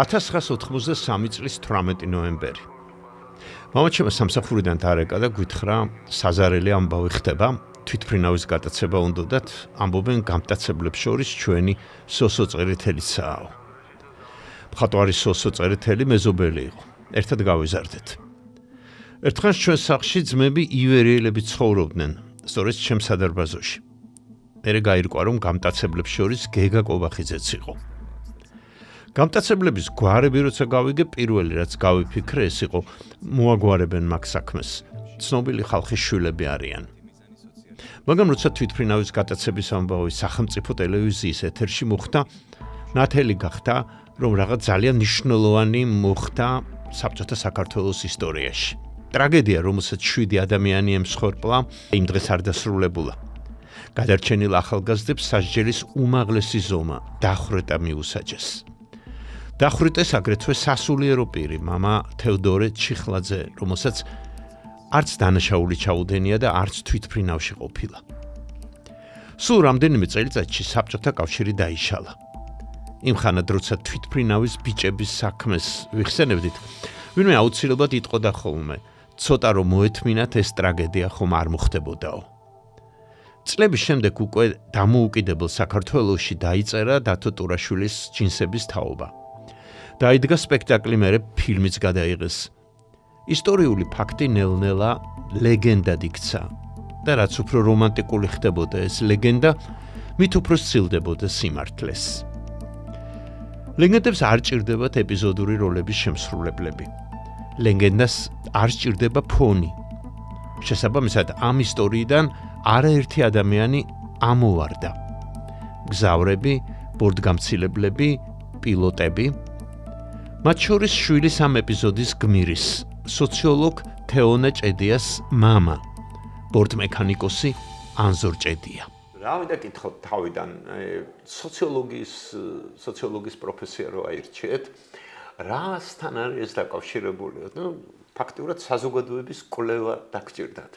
1983 წლის 18 ნოემბერი. მამაჩემმა სამსახურიდან დარეკა და გვითხრა, საზარელი ამბავი ხდება, თვითმფრინავის გატაცება უნდათ, ამბობენ გამტაცებლებს შორის ჩვენი სოსო წერეთელიცაა. მხატვარი სოსო წერეთელი მეზობელი იყო. ერთად გავიზარდეთ. ერთხანს ჩვენ სახლში ძმები ივერიელები ცხოვრობდნენ, სწორედ ჩემს სადარბაზოში. მერე გაირკვა, რომ გამტაცებლებს შორის გეგა კობახიძეც იყო. გამტაცებლების გვარები როცა გავიგე, პირველი რაც გავიფიქრე, ეს იყო მოაგვარებენ მაგ საქმეს. ცნობილი ხალხის შვილები არიან. მაგრამ როცა თვითმფრინავის გატაცების ამბავი სახელმწიფო ტელევიზიის ეთერში მოხდა, ნათელი გახდა, რომ რაღაც ძალიან მნიშვნელოვანი მოხდა საბჭოთა საქართველოს ისტორიაში. ტრაგედია, რომელსაც 7 ადამიანი ემსხვერპლა, იმ დღეს არ დასრულებულა. გადარჩენილ ახალგაზრდებს სასჯელის უმაღლესი ზომა დახვრეტა მიუსაჯეს. დახვრიტეს აგრეთვე სასულიერო პირი, მამა თევდორე ჩიხლაძე, რომელსაც არც დანაშაული ჩაუდენია და არც თვითმფრინავში ყოფილა. სულ რამდენიმე წელიწადში საბჭოთა კავშირი დაიშალა. იმ ხანად, როცა თვითმფრინავის ბიჭების საქმეს ვიხსენებდით, ვინმე აუცილებლად იტყოდა ხოლმე, ცოტა რომ მოეთმინათ ეს ტრაგედია ხომ არ მოხდებოდაო. წლების შემდეგ უკვე დამოუკიდებელ საქართველოში დაიწერა დათო ტურაშვილის ჯინსების თაობა. დაიდგა სპექტაკლი, მერე ფილმიც გადაიღეს. ისტორიული ფაქტი ნელ-ნელა ლეგენდად იქცა და რაც უფრო რომანტიკული ხდებოდა ეს ლეგენდა, მით უფრო სცილდებოდა სიმართლეს. ლეგენდებს არ ჭირდებათ ეპიზოდური როლების შემსრულებლები. ლეგენდას არ სჭირდება ფონი. შესაბამისად, ამ ისტორიიდან არაერთი ადამიანი ამოვარდა. გზავრები, ბორტგამცილებლები, პილოტები. მათ შორის შვილის ამ ეპიზოდის გმირის, სოციოლოგ თეონა ჭედიას მამა, ბორტმექანიკოსი ანზორ ჭედია. რა მინდა კითხოთ თავიდან, სოციოლოგის პროფესია რო აირჩიეთ, რასთან არის ეს დაკავშირებული? ფაქტიურად საზოგადოების კვლევა დაგჭირდათ.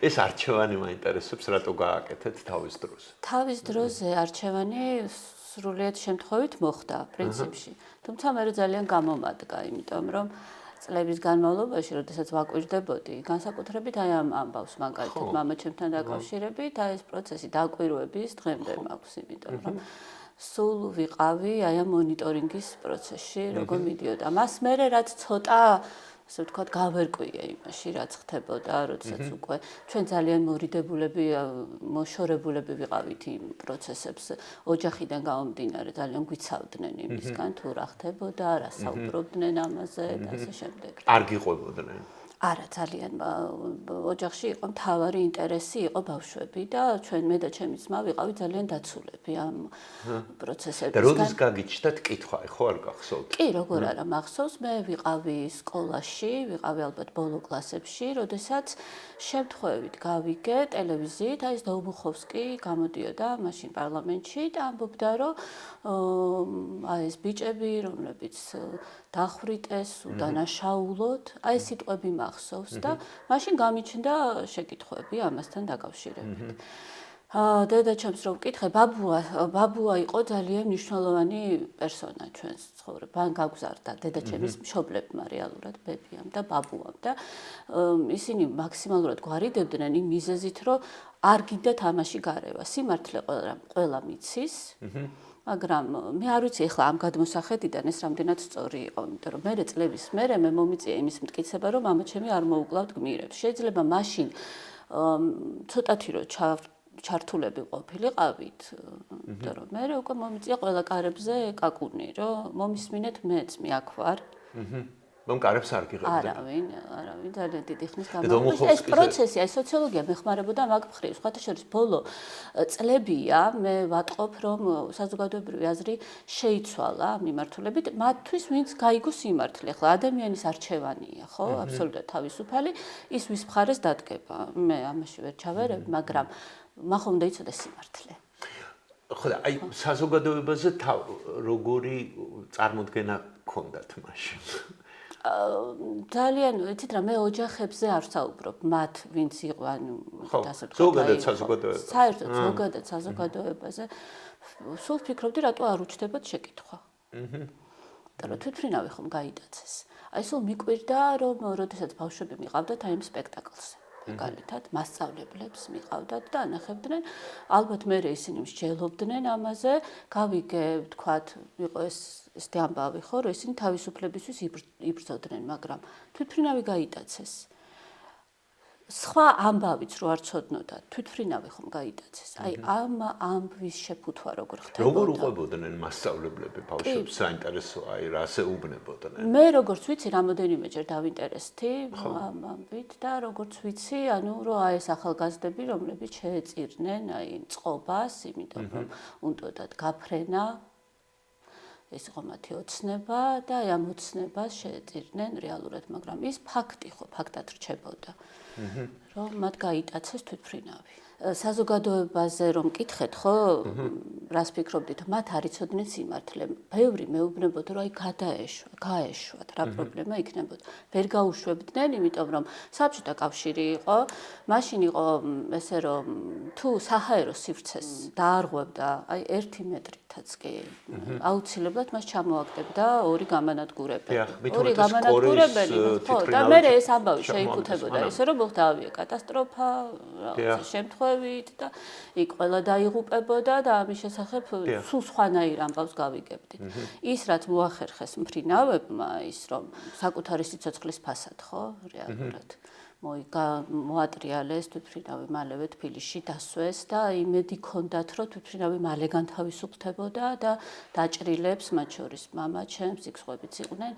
ეს არჩევანი მაინტერესებს, რატო გააკეთეთ თავის დროს? თავის დროზე არჩევანი სრულიად შემთხვევით მოხდა პრინციპში. თუმცა მე ძალიან გამომადგა, იმიტომ რომ წლების განმავლობაში, როდესაც ვაკვირდებოდი, განსაკუთრებით აი ამ ამბავს მაგალითად მამაჩემთან დაკავშირებით, აი ეს პროცესი დაკვირვების დღემდე მაქვს, იმიტომ რომ სულ ვიყავი აი ამ მონიტორინგის პროცესში, როგორ მიდიოდა. მას მერე რაც ცოტა ასე ვთქვათ, გავერკვია იმაში, რაც ხდებოდა, როდესაც უკვე ჩვენ ძალიან მორიდებულები, მოშორებულები ვიყავით იმ პროცესებს, ოჯახიდან გამომდინარე, ძალიან გვიცავდნენ იმისგან, თუ რა ხდებოდა, რა საუბრობდნენ ამაზე და ასე შემდეგ. არ გიყვებოდნენ? არა, ძალიან ოჯახში იყო მთავარი ინტერესი, იყო ბავშვები და ჩვენ მე და ჩემი ძმა ვიყავით ძალიან დაცულები ამ პროცესებისგან. და როდის გაგიჩნდათ კითხვა, ხო არ გახსოვთ? კი, როგორ არა მახსოვს, მე ვიყავი სკოლაში, ვიყავი ალბათ ბოლო კლასებში, როდესაც შემთხვევით გავიგე ტელევიზიით, აი ეს დოუბუხოვსკი გამოდიოდა მაშინ პარლამენტში და ამბობდა, რომ აი ეს ბიჭები, რომლებიც დახვრიტეს, უდანაშაულოდ, აი ეს სიტყვები მახსოვს და მაშინ გამიჩნდა შეკითხვები ამასთან დაკავშირებით. დედაჩემს რომ ვკითხე, ბაბუა იყო ძალიან მნიშვნელოვანი პერსონა ჩვენს ცხოვრებაში. გაგზარდა დედაჩემის მშობლებმა რეალურად ბებიამ და ბაბუამ და ისინი მაქსიმალურად გვარიდებდნენ იმ მიზეზით, რომ არ გინდათ ამაში გარევა. სიმართლე ყველა მიცის. მაგრამ მე არ ვიცი ეხლა ამ გადმოსახედიდან ეს რამდენად სწორი იყო, იმიტომ რომ მე წლების მერე მე მომიწია იმის მტკიცება, რომ მამაჩემი არ მოუკლავთ გმირებს. შეიძლება მაშინ ცოტათი რომ ჩართულები ყოფილიყავით, იმიტომ რომ მე უკვე მომიწია ყველა კარებზე კაკუნი, რომ მომისმინეთ მეც მე აქ ვარ. რომ კარებს არ გიღებდნენ. არავინ, ძალიან დიდი ხნის განმავლობაში ეს პროცესი, აი სოციოლოგია მეხმარებოდა მაგ მხრივ. სხვათა შორის ბოლო წლებია მე ვატყობ, რომ საზოგადოებრივი აზრი შეიცვალა მიმართულებით მათთვის, ვინც გაიგო სიმართლე. ახლა ადამიანის არჩევანია, ხო? აბსოლუტურად თავისუფალი, ის ვის მხარეს დადგება. მე ამაში ვერ ჩავერებ, მაგრამ მახომ უნდა იცოდეს სიმართლე. ხო და აი საზოგადოებაზე როგორი წარმოდგენა გქონდათ მაშინ? ძალიან ვიცით რა მე ოჯახებზე არ საუბრობ მათ ვინც იყო ანუ ასე ვთქვათ ზოგადად საზოგადოება საერთოდ ზოგადად საზოგადოებაზე სულ ფიქრობდი რატო არ უჩნდებათ შეკითხვა იმიტომ რომ თვითმფრინავი ხომ გაიტაცეს. აი სულ მიკვირდა რომ როდესაც ბავშვები მიყავდათ აი იმ სპექტაკლზე. მაგალითად, მასწავლებლებს მიყავდათ და ანახებდნენ. ალბათ მე ისინი მსჯელობდნენ ამაზე, გავიგე, ვთქვათ, იყო ეს ამბავი ხო, რომ ისინი თავისუფლებისთვის იბრძოდნენ, მაგრამ თვითმფრინავი გაიტაცეს. სხვა ამბავიც რო არ ცოდნოდა, თვითმფრინავი ხომ გაიტაცეს. აი ამ ამბვის შეფუთვა როგორ ხდებოდა? როგორ უყვებოდნენ მასწავლებლები ბავშვებს საინტერესო, აი რას ეუბნებოდნენ? მე როგორც ვიცი, რამოდენიმეჯერ დავინტერესდი ამ ამბით და როგორც ვიცი, ანუ რომ აი ეს ახალგაზრდები, რომლებიც შეეწირნენ აი წყობას, იმიტომ რომ უნდათ გაფრენა ეს იყო მათი ოცნება და აი ამ ოცნებას შეეწირნენ რეალურად, მაგრამ ის ფაქტი ხო, ფაქტად რჩებოდა. რომ მათ გაიტაცეს თვითმფრინავი. საზოგადოებაზე რომ მკითხეთ, ხო, რას ფიქრობდით, მათ არ იცოდნენ სიმართლე. ბევრი მეუბნებოდა, რომ აი გაეშვათ, რა პრობლემა იქნებოდა. ვერ გაუშვებდნენ, იმიტომ რომ საბჭოთა კავშირი იყო, მაშინ იყო ესე რომ თუ საჰაერო სივრცეს დაარღვევდა, აი 1 მეტრითაც კი აუცილებლად მას ჩამოაგდებდა 2 გამანადგურებელი. 2 გამანადგურებელი, ხო, და მე ეს ამბავი შეიფუთებოდა, ისე რომ მოხდა ავია კატასტროფა, რაღაცა შემთხვევით და იქ ყველა დაიღუპებოდა და ამის შესახებ სულ სხვანაირ ამბავს გავიგებდით. ის რაც მოახერხეს მფრინავებმა, ის რომ საკუთარი სიცოცხლის ფასად, ხო, რეალურად მოატრიალეს თვითმფრინავი მალევე თბილისში დასვეს და იმედი ჰქონდათ, რომ თვითმფრინავი მალე განთავისუფლდებოდა და დაჭრილებს, მათ შორის მამაჩემს, იქ სხვებიც იყვნენ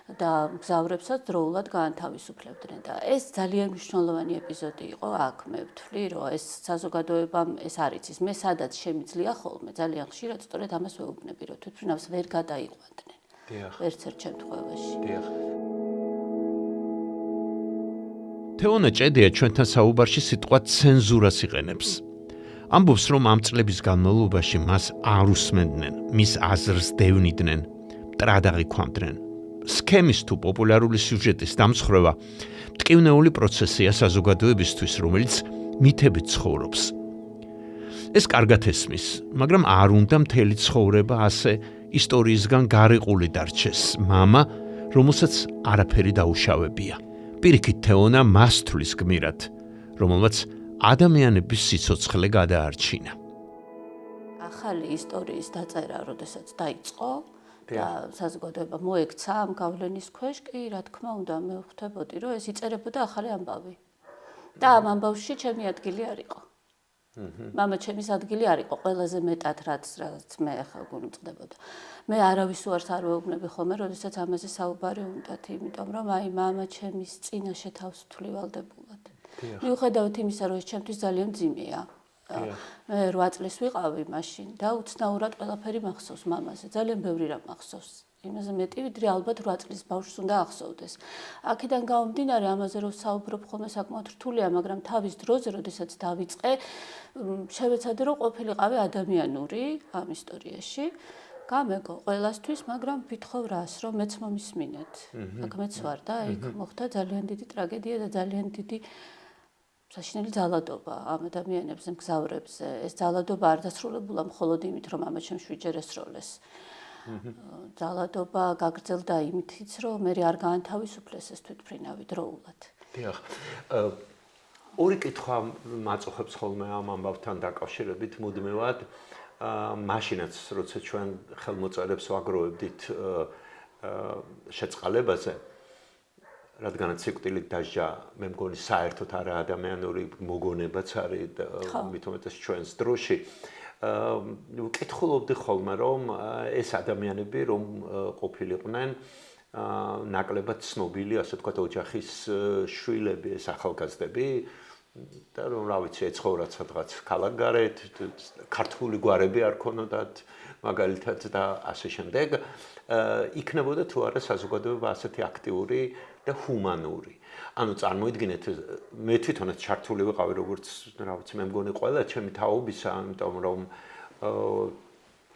და მგზავრებსაც დროულად გაანთავისუფლებდნენ და ეს ძალიან მნიშვნელოვანი ეპიზოდი იყო აქ მე ვთვლი რომ ეს საზოგადოებამ ეს არ იცის მე სადაც შემიძლია ხოლმე ძალიან ხშირად სწორედ ამას ვეუბნები რომ თვითმფრინავს ვერ გადაიყვანდნენ ერთ-ერთ შემთხვევაში თეონა ჭედია ჩვენთან საუბარში სიტყვა ცენზურას იყენებს ამბობს რომ ამ წლების განმავლობაში მას არ უსმენდნენ მის აზრს დევნიდნენ მტრად აღიქვამდნენ სქემის თუ პოპულარული სიუჟეტის დამცხრევა მტკივნეული პროცესია საზოგადოებისთვის, რომელიც მითებით ცხოვრობს. ეს კარგად ესმის, მაგრამ არ უნდა მთელი ცხოვრება ასე ისტორიისგან გარიყული დარჩეს. მამა, რომელსაც არაფერი დაუშავებია. პირიქით თეონა მას თვლის გმირად, რომელმაც ადამიანების სიცოცხლე გადაარჩინა. ახალი ისტორიის დაწერა, როდესაც დაიწყო, და საზოგადოება მოექცა ამ გავლენის ქვეშ კი რა თქმა უნდა მე ვხვდებოდი რომ ეს იწერებოდა ახალი ამბავი და ამ ამბავში ჩემი ადგილი არ იყო. მამა ჩემის ადგილი არ იყო ყველაზე მეტად რაც მე ახლა გულმწყდებოდა. მე არავის უარს არ ვეუბნები ხოლმე როდესაც ამაზე საუბარი უნდათ, იმიტომ რომ აი მამა ჩემის წინაშე თავს ვთვლი ვალდებულად. მიუხედავად იმისა რომ ეს ჩემთვის ძალიან მძიმეა. მე 8 წლის ვიყავი მაშინ და უცნაურად ყველაფერი მახსოვს მამაზე. ძალიან ბევრი რამ მახსოვს. იმაზე მეტი ვიდრე ალბათ 8 წლის ბავშვს უნდა ახსოვდეს. აქედან გამომდინარე ამაზე რომ საუბრობ ხოლმე საკმაოდ რთულია, მაგრამ თავის დროზე, როდესაც დავიწყე, შევეცადე რომ ყოფილიყავი ადამიანური ამ ისტორიაში. გამეგო ყველასთვის, მაგრამ ვითხოვ რას, რომ მეც მომისმინეთ. აქ მეც ვარ და იქ მოხდა ძალიან დიდი ტრაგედია და ძალიან დიდი საშინელი ძალადობა ამ ადამიანებზე, მგზავრებზე. ეს ძალადობა არ დასრულებულა მხოლოდ იმით, რომ მამა ჩემს 7 ჯერ ესროლეს. ძალადობა გაგრძელდა იმითიც, რომ მე არ გაანთავისუფლეს ეს თვითმფრინავი დროულად. დიახ. ორი კითხვა მაწუხებს ხოლმე ამ ამბავთან დაკავშირებით მუდმივად. მაშინაც, როცა ჩვენ ხელმოწერებს ვაგროვებდით შეწყალებაზე, რადგანაც სიკვდილით დასჯა, მე მგონი საერთოდ არა ადამიანური მოგონებაც არის მithometes ჩვენს დროში. ვკითხულობდი ხოლმე რომ ეს ადამიანები რომ ყოფილიყვნენ ნაკლებად ცნობილი, ასე ვთქვათ, ოჯახის შვილები, ეს ახალგაზრდები და რომ რა ვიცი, ეცხოვრათ სადღაც ქალაქგარეთ, ქართული გვარები არ ქონოდათ, მაგალითად და ასე შემდეგ. იქნებოდა თუ არა საზოგადოება ასეთი აქტიური და ჰუმანური. ანუ წარმოიდგინეთ, მე თვითონაც ჩართული ვიყავი როგორც, რა ვიცი, მე მგონი ყველა ჩემი თაობისა, იმიტომ რომ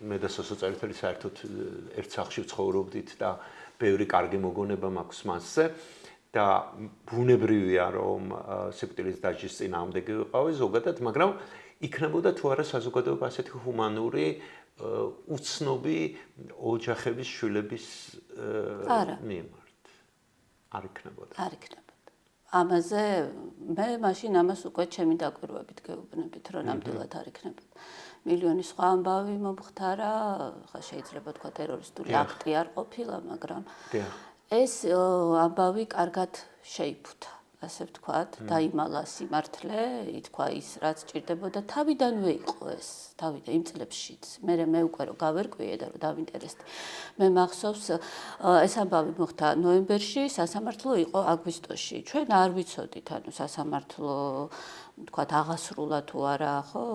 მე და სოსო წერეთელი საერთოდ ერთ სახლში ვცხოვრობდით და ბევრი კარგი მოგონება მაქვს მასზე და ბუნებრივია რომ სიკვდილის დასჯის წინააღმდეგი ვიყავი ზოგადად, მაგრამ იქნებოდა თუ არა საზოგადოება ასეთი ჰუმანური უცნობი ოჯახების შვილების მიმართ არ იქნებოდა. არ იქნებოდა. ამაზე მე მაშინ ამას უკვე ჩემი დაკვირვებით გეუბნებით, რომ ნამდვილად არ იქნებოდა. მილიონი სხვა ამბავი მომხდარა, ხა შეიძლება თქვა ტერორისტული აქტი არ ყოფილა, მაგრამ ეს ამბავი კარგად შეიფუთა. ასე ვთქვათ, დაიმალა სიმართლე, ითქვა ის, რაც ჭირდებოდა, თავიდანვე იყო ეს, თავიდან იმ წლებშიც. მე უკვე რომ გავერკვიე და რომ დავინტერესდი. მე მახსოვს, ეს ამბავი მოხდა ნოემბერში, სასამართლო იყო აგვისტოში. ჩვენ არ ვიცოდით, ანუ სასამართლო, ვთქვათ, აღასრულა თუ არა, ხო?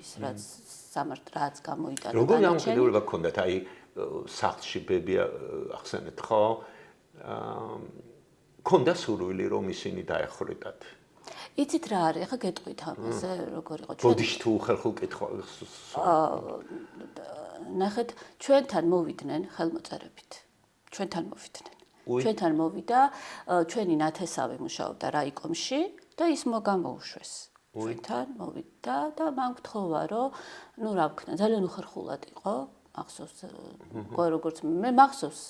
ის რაც გამოიტანა. როგორ დამოკიდებულება გქონდათ? აი, სახლში ბები ახსენეთ, ხო? ქონდა სურვილი რომ ისინი დაეხვრიტათ. იცით რა არის, ახლა გეტყვით ამაზე, როგორ იყო ჩვენ. ბოდიში თუ ხერხულ კითხვა. ნახეთ, ჩვენთან მოვიდნენ ხელმოწერებით. ჩვენთან მოვიდა, ჩვენი ნათესავი მუშაობდა რაიკომში და ის მოგამოუშვეს. ჩვენთან მოვიდა და მან გთხოვა, რომ ნუ რა ვქნა, ძალიან უხერხულად იყო, მახსოვს, როგორც მე მახსოვს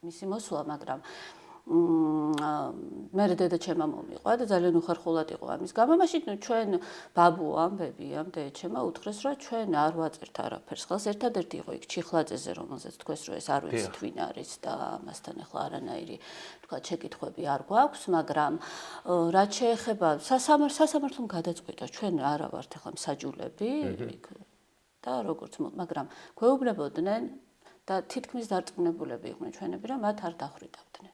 მისი მოსვლა, მაგრამ მე დედაჩემა მომიყვა და ძალიან უხერხულად იყო ამის გამო. მაშინ ჩვენ ბაბუამ, ბებიამ, დედაჩემა უთხრეს, რომ ჩვენ არ ვაწერთ არაფერს. ხელს ერთადერთი იყო იქ ჩიხლაძეზე, რომელზეც თქვეს, რომ ეს არ ვიცით ვინ არის და ამასთან ახლა არანაირი, თქვა, შეკითხვები არ გვაქვს, მაგრამ რაც შეეხება სასამართლომ გადაწყვიტა, ჩვენ არა ვართ ახლა მსაჯულები და როგორც, მაგრამ გვეუბნებოდნენ და თითქმის დარწმუნებულები იყვნენ ჩვენები, რომ მათ არ დახვიდავდნენ.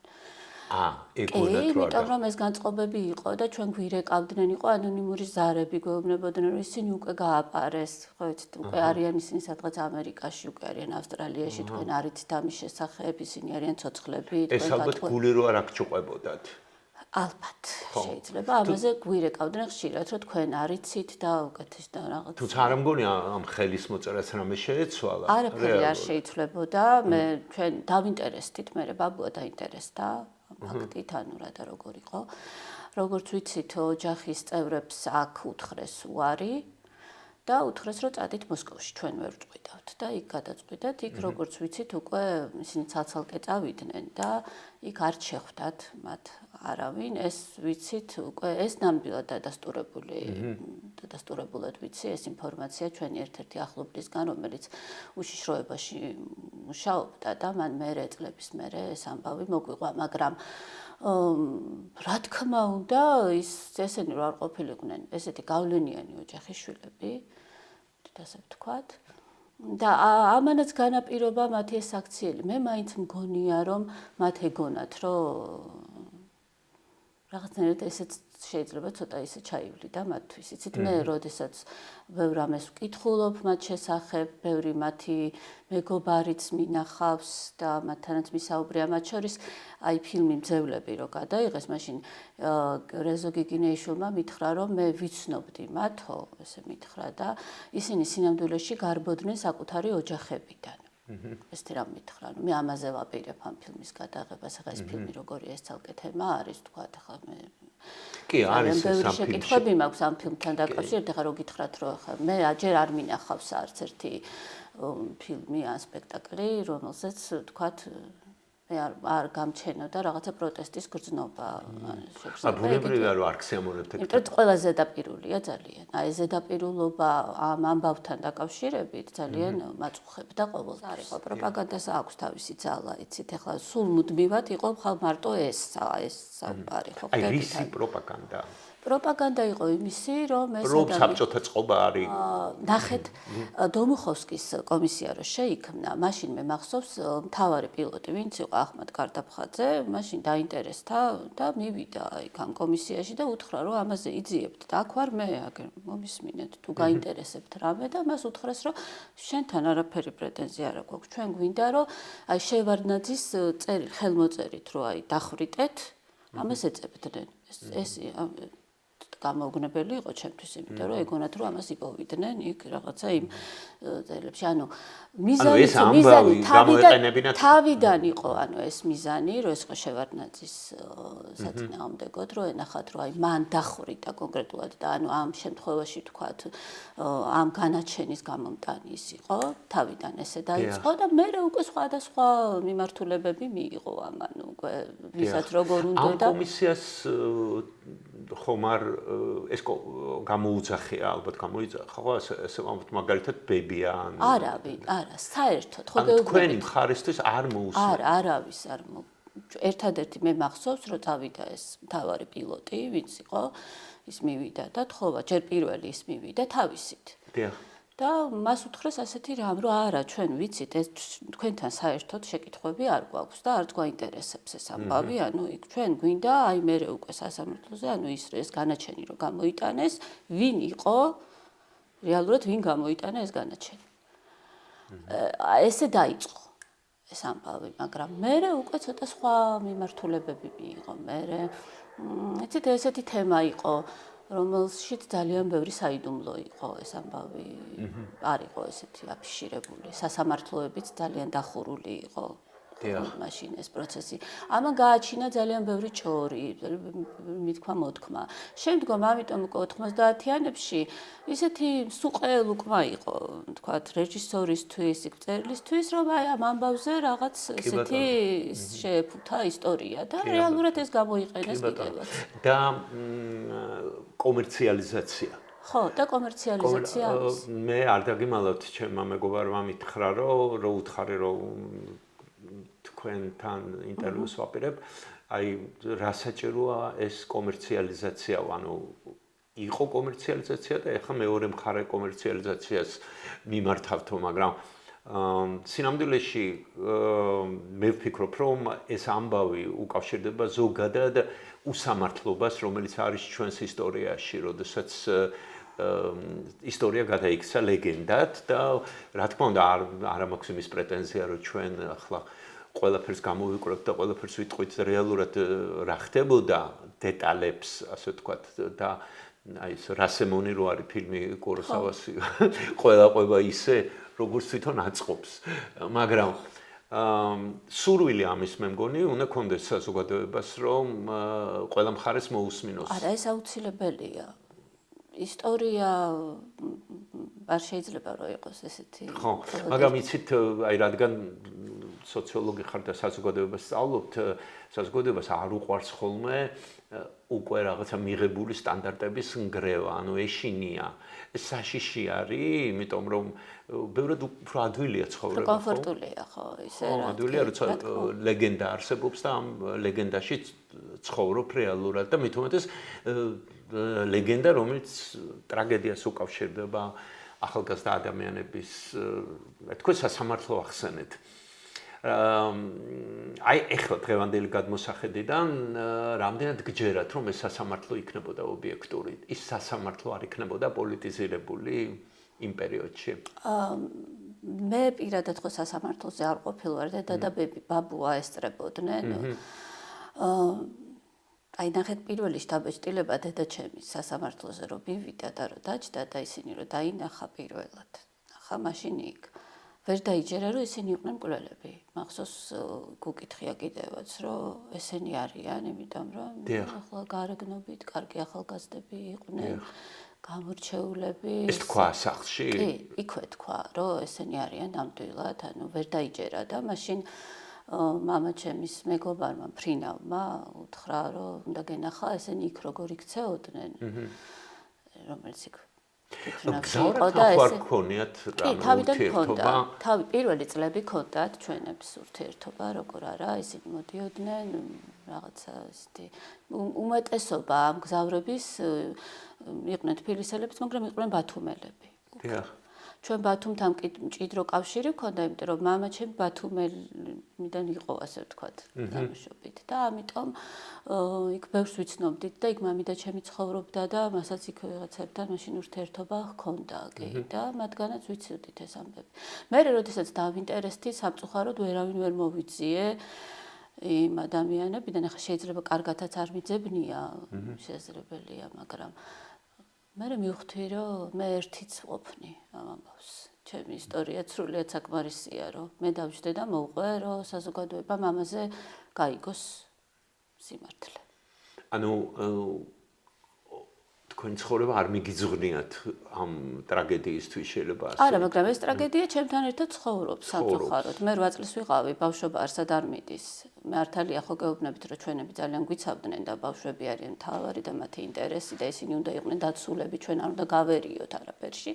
იმიტომ რომ ეს განწყობები იყო და ჩვენ გვირეკავდნენ, იყო ანონიმური ზარები, გვეუბნებოდნენ, რომ ისინი უკვე გააპარეს, ხო იცით, უკვე არიან ისინი სადღაც ამერიკაში, უკვე არიან ავსტრალიაში, თქვენ არ იცით ამის შესახებ, ისინი არიან ცოცხლები, ეს ალბათ გული რო არ აღჭუყებოდათ. ალბათ შეიძლება ამაზე გვირეკავდნენ ხშირად, რომ თქვენ არ იცით და უკეთეს და რაღაც. თუმცა არ მგონია ამ ხელის მოწერას რამე შეეცვალა. არაფერი არ შეიძლებოდა, ჩვენ დავინტერესდით, მე ბაბუა დაინტერესდა ფაქტით, ანუ რა და როგორ იყო. როგორც ვიცით, ოჯახის წევრებს აქ უთხრეს უარი და უთხრეს, რომ წადით მოსკოვში, ჩვენ ვერ ვწყვიტავთ და იქ გადაწყვიტეთ. იქ როგორც ვიცით, უკვე ისინი ცალ-ცალკე წავიდნენ და იქ არ შეხვდათ მათ არავინ. ეს ვიცით, უკვე ეს ნამდვილად დადასტურებულად ვიცი, ეს ინფორმაცია ჩვენი ერთ-ერთი ახლობლისგან, რომელიც უშიშროებაში მუშაობდა და მან მერე წლების მერე ეს ამბავი მოგვიყვა, მაგრამ რა თქმა უნდა, ესენი რო არ ყოფილიყვნენ, ესეთი გავლენიანი ოჯახის შვილები, ასე ვთქვათ. და ამანაც განაპირობა მათი ეს აქციელი. მე მაინც მგონია, რომ მათ ეგონათ, რომ რაღაცნაირად ესეც შეიძლება ცოტა ისე ჩაივლიდა მათთვის. იცით, მე როდესაც ბევრ ამას ვკითხულობ მათ შესახებ, ბევრი მათი მეგობარიც მინახავს და მათთანაც მისაუბრია, მათ შორის აი ფილმი მძევლები რო გადაიღეს, მაშინ რეზო გიგინეიშვილმა მითხრა, რომ მე ვიცნობდი მათო, ესე მითხრა და ისინი სინამდვილეში გარბოდნენ საკუთარი ოჯახებიდან. ესეთი რამ მითხრა, მე ამაზე ვაპირებ ამ ფილმის გადაღებას, ახლა ეს ფილმი როგორია, ეს ცალკე თემა არის, თქვა, ახლა მე კი, არის ეს ამ შეკითხვები მაქვს ამ ფილმთან დაკავშირებით, ახლა რო გითხრათ, რომ ახლა მე ჯერ არ მინახავს არც ერთი ფილმი ან სპექტაკლი, რომელზეც თქვათ მე არ გამჩენოდა რაღაცა პროტესტის გრძნობა. ბუნებრივია რომ არ ქსიამოვნებთ ეგ. იმიტომ ყველა ზედაპირულია ძალიან. აი ზედაპირულობა ამ ამბავთან დაკავშირებით ძალიან მაწუხებდა ყოველთვის. არ იყო პროპაგანდას აქვს თავისი ძალა, იცით, ახლა სულ მუდმივად იყო ხალ მარტო ეს საუბარი, ხო ხდება. აი რისი პროპაგანდა? პროპაგანდა იყო იმისი, რომ ეს რომ საბჭოთა წყობა არის. ნახეთ, დომუხოვსკის კომისია რო შეიქმნა, მაშინ მე მახსოვს მთავარი პილოტი, ვინც იყო ახმად კარტაფხაძე, მაშინ დაინტერესდა და მივიდა იქ ამ კომისიაში და უთხრა, რომ ამაზე იძიებთ და აქ ვარ მე, აგერ მომისმინეთ, თუ გაინტერესებთ რამე და მას უთხრეს, რომ შენთან არაფერი პრეტენზია არ აქვს, ჩვენ გვინდა, რომ აი შევარდნაძის ხელმოწერით, რომ აი დახვრიტეთ, ამას ეწებდნენ. ეს გამოუგნებელი იყო ჩემთვის, იმიტომ რომ ეგონათ რომ ამას იპოვიდნენ იქ რაღაცა იმ ძელებში. ანუ მიზანი თავიდან იყო, ანუ ეს მიზანი, რომ ეს ხო შევარდნაძის საწინააღმდეგოდ, რომ ენახათ, რომ აი მან დახვრიტა კონკრეტულად და ანუ ამ შემთხვევაში თქვათ ამ განაჩენის გამომტანი ის იყო, თავიდან ესე დაიწყო და მე უკვე სხვადასხვა მიმართულებები მიიღო ამ ანუ უკვე ვისაც როგორ უნდა და ამ კომისიას ხომ არ ეს გამოუძახია, ალბათ გამოიძახა, ხო ესე ვამბობთ მაგალითად ბებიან. არა, საერთოდ ხო გეუბნებით. თქვენი მხარისთვის არ მოусმენთ. არავის არ ერთადერთი მე მახსოვს, რომ წავიდა ეს მთავარი პილოტი, ვინც იყო, ის მივიდა და თხოვა, ჯერ პირველი ის მივიდა თავისით. დიახ. და მას უთხრეს ასეთი რამ, რომ არა, ჩვენ ვიცით, ეს თქვენთან საერთოდ შეკითხვები არ გვაქვს და არც გვაინტერესებს ეს ამბავი, ანუ იქ ჩვენ გვინდა, აი მე უკვე სასამართლოზე, ანუ ეს განაჩენი რომ გამოიტანეს, ვინ იყო, რეალურად ვინ გამოიტანა ეს განაჩენი. ესე დაიწყო ეს ამბავი, მაგრამ მე უკვე ცოტა სხვა მიმართულებები მიიღო. მე იცით, ესეთი თემა იყო, რომელშიც ძალიან ბევრი საიდუმლო იყო ეს ამბავი. არ იყო ესეთი აფიშირებული, სასამართლოებიც ძალიან დახურული იყო. მაშინ ეს პროცესი. ამან გააჩინა ძალიან ბევრი ჭორი, მithქმა მოთქმა. შემდგომ ამიტომ 90-იანებში ისეთი სუყეელ უკმა იყო, თქვათ, რეჟისორისთვის, წერლისთვის, რომ აი ამ ამბავზე რაღაც ესეთი შეეფუთა ისტორია და რეალურად ეს გამოიყენეს კიდევაც. და კომერციალიზაცია. ხო, და კომერციალიზაცია არის. მე არ დაგიმალავთ ჩემმა მეგობარმა მითხრა, რომ უთხარი რომ თქვენთან ინტერვიუს ვაპირებ, აი რა საჭიროა ეს კომერციალიზაცია, ანუ იყო კომერციალიზაცია და ეხლა მეორე მხარე კომერციალიზაციას მიმართავთო, მაგრამ სინამდვილეში მე ვფიქრობ, რომ ეს ამბავი უკავშირდება ზოგადად უსამართლობას, რომელიც არის ჩვენს ისტორიაში, როდესაც ისტორია გადაიქცა ლეგენდად და რა თქმა უნდა არ მაქვს იმის პრეტენზია, რომ ჩვენ ახლა ყველაფერს გამოვიკვრებთ და ყველაფერს ვიტყვით რეალურად რა ხდებოდა დეტალებს, ასე ვთქვათ და აი ეს რასემონი რო არის ფილმი კუროსავასი, ყველა ყვება ისე, როგორც თვითონ აწყობს. მაგრამ სურვილი ამის მე მგონი უნდა კონდეს საზოგადოებას, რომ ყველა მხარეს მოусმინოს. არა, ეს აუცილებელია. ისტორია არ შეიძლება რომ იყოს ესეთი. ხო, მაგრამ იცით, აი რადგან სოციოლოგი ხარ და საზოგადოებას სწავლობთ, საზოგადოებას არ უყვარს ხოლმე უკვე რაღაცა მიღებული სტანდარტების ნგრევა, ანუ ეშინია. ეს საშიში არის, იმიტომ რომ ბევრად უფრო ადვილია ცხოვრება. კომფორტულია, ხო, ისე რა. ადვილია, როცა ლეგენდა არსებობს და ამ ლეგენდაში ცხოვრობ რეალურად და მით უმეტეს ლეგენდა, რომელიც ტრაგედიას უკავშირდება ახალგაზრდა ადამიანების, თქვენ სასამართლო ახსენეთ. აი ეხლა დღევანდელი გადმოსახედიდან რამდენად გჯერათ, რომ ეს სასამართლო იქნებოდა ობიექტური, ის სასამართლო არ იქნებოდა პოლიტიზირებული იმ პერიოდში? მე პირადად ხო სასამართლოზე არ ყოფილვარ და ბაბუა ესწრებოდნენ. აი ნახეთ პირველი შთაბეჭდილება დედაჩემის სასამართლოზე რომ მივიდა და რომ დაჯდა და ისინი რომ დაინახა პირველად. ახლა მაშინ იქ ვერ დაიჯერა რომ ისინი იყვნენ მკვლელები. მახსოვს გუკითხია კიდევაც რომ ესენი არიან, იმიტომ რომ ახლა გარეგნობით კარგი ახალგაზრდები იყვნენ, გამორჩეულები. ეს თქვა სახლში? კი, იქვე თქვა რომ ესენი არიან ნამდვილად, ანუ ვერ დაიჯერა და მაშინ მამაჩემის მეგობარმა ფრინავმა უთხრა რომ უნდა გენახა ესენი იქ როგორ იქცეოდნენ. რომელიც იქ თავიდან ჰქონდა. პირველი წლები ჰქონდათ ჩვენებს ურთიერთობა, როგორ არა, ისინი მოდიოდნენ, რაღაცა ისეთი უმეტესობა ამ გზავრების იყვნენ თბილისელებიც, მაგრამ იყვნენ ბათუმელები. დიახ. ჩვენ ბათუმთან მჭიდრო კავშირი ჰქონდა, იმიტომ რომ მამაჩემი ბათუმელიდან იყო, ასე ვთქვათ, დამშობით და ამიტომ იქ ბევრს ვიცნობდით და იქ მამიდა ჩემი ცხოვრობდა და მასაც იქ ვიღაცებთან მაშინ ურთიერთობა ჰქონდა, კი, და მათგანაც ვიცოდით ეს ამბები. მე როდესაც დავინტერესდი სამწუხაროდ ვერავინ ვერ მოვიძიე იმ ადამიანებიდან, ახლა შეიძლება კარგათაც არ მიძებნია, შესაძლებელია, მაგრამ მე მივხვდი, რომ მე ერთიც ვყოფნი ამ ამბავს. ჩემი ისტორია სრულიად საკმარისია, რომ მე დავждე და მოვყვე, რომ საზოგადოებამ ამაზე გაიგოს სიმართლე. ანუ თქვენი ცხოვრება არ მიგიძღვნიათ ამ ტრაგედიისთვის შეიძლება ასე. არა, მაგრამ ეს ტრაგედია ჩემთან ერთად ცხოვრობს სამწუხაროდ. მე 8 წლის ვიყავი, ბავშვობა არსად არ მიდის. მართალია ხო გეუბნებით, რომ ჩვენები ძალიან გვიცავდნენ და ბავშვები არიან მთავარი და მათი ინტერესი და ისინი უნდა იყვნენ დაცულები, ჩვენ არ უნდა გავერიოთ არაფერში.